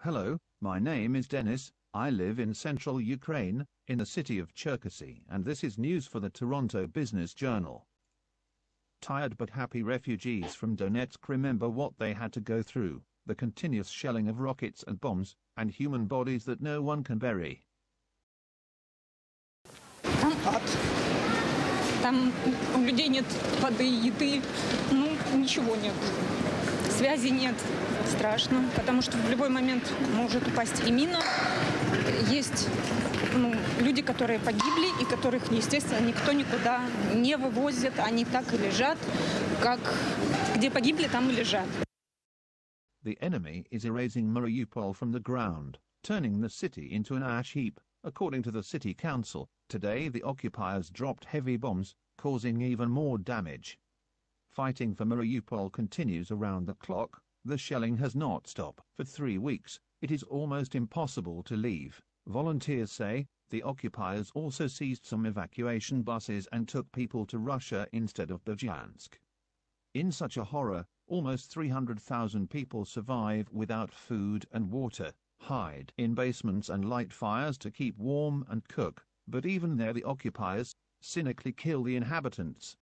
Hello, my name is Dennis. I live in central Ukraine, in the city of Cherkasy, and this is news for the Toronto Business Journal. Tired but happy refugees from Donetsk remember what they had to go through, the continuous shelling of rockets and bombs, and human bodies that no one can bury. Там ад. Там у людей нет воды, еды, ничего нет. Связи нет. Страшно, потому что в любой момент может упасть и мина. Есть люди, которые погибли, и которых, естественно, никто никуда не вывозит. Они так и лежат, где погибли, там и лежат. The enemy is erasing Mariupol from the ground, turning the city into an ash heap. According to the city council, today the occupiers dropped heavy bombs, causing even more damage. Fighting for Mariupol continues around the clock. The shelling has not stopped. For 3 weeks, it is almost impossible to leave. Volunteers say the occupiers also seized some evacuation buses and took people to Russia instead of Berdyansk. In such a horror, almost 300,000 people survive without food and water, hide in basements and light fires to keep warm and cook. But even there the occupiers cynically kill the inhabitants.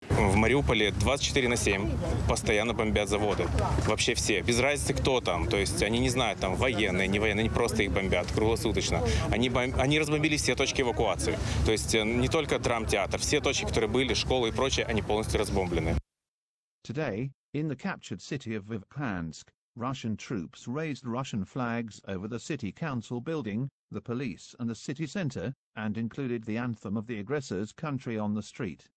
В Мариуполе 24/7 постоянно бомбят заводы. Вообще все. Без разницы, кто там. То есть они не знают, там военные, не военные, они просто их бомбят круглосуточно. Они разбомбили все точки эвакуации. То есть не только драмтеатр, все точки, которые были, школы и прочее, они полностью разбомблены. Today, in the captured city of Vivkansk, Russian troops raised Russian flags over the city council building, the police and the city center, and included the anthem of the aggressor's country on the street.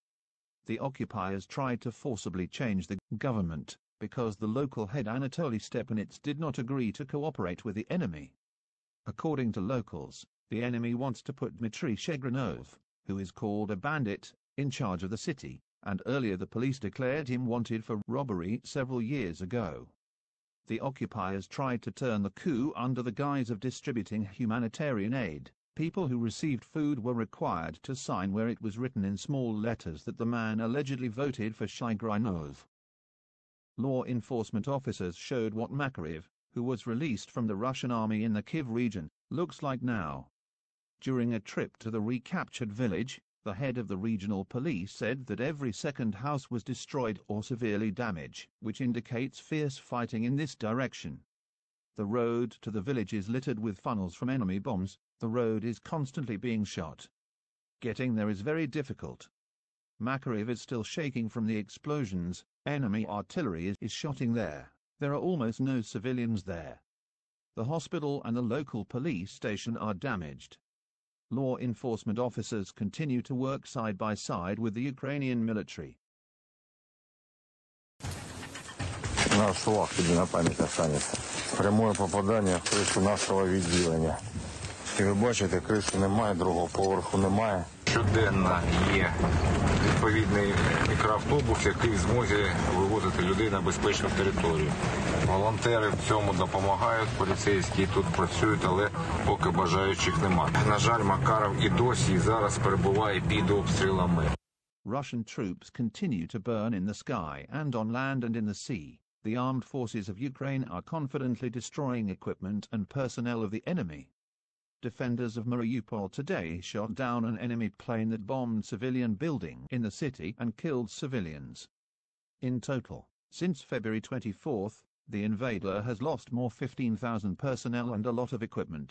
The occupiers tried to forcibly change the government, because the local head Anatoly Stepanits did not agree to cooperate with the enemy. According to locals, the enemy wants to put Dmitry Shegrinov, who is called a bandit, in charge of the city, and earlier the police declared him wanted for robbery several years ago. The occupiers tried to turn the coup under the guise of distributing humanitarian aid. People who received food were required to sign where it was written in small letters that the man allegedly voted for Shegrinov. Law enforcement officers showed what Makarev, who was released from the Russian army in the Kiev region, looks like now. During a trip to the recaptured village, the head of the regional police said that every second house was destroyed or severely damaged, which indicates fierce fighting in this direction. The road to the village is littered with funnels from enemy bombs. The road is constantly being shot. Getting there is very difficult. Makarev is still shaking from the explosions. Enemy artillery is shooting there. There are almost no civilians there. The hospital and the local police station are damaged. Law enforcement officers continue to work side by side with the Ukrainian military. Наш флаг тобі на пам'ять останеться. Прямое попадання в кришу нашого відділення. І ви бачите, кришу немає, другого поверху немає. Щоденно є відповідний мікроавтобус, який в змозі вивозити людей на безпечну територію. Волонтери в цьому допомагають, поліцейські тут працюють, але поки бажаючих немає. На жаль, Макаров і досі, і зараз перебуває під обстрілами. Russian troops continue to burn in the sky and on land and in the sea. The armed forces of Ukraine are confidently destroying equipment and personnel of the enemy. Defenders of Mariupol today shot down an enemy plane that bombed civilian building in the city and killed civilians. In total, since February 24th, the invader has lost more 15,000 personnel and a lot of equipment.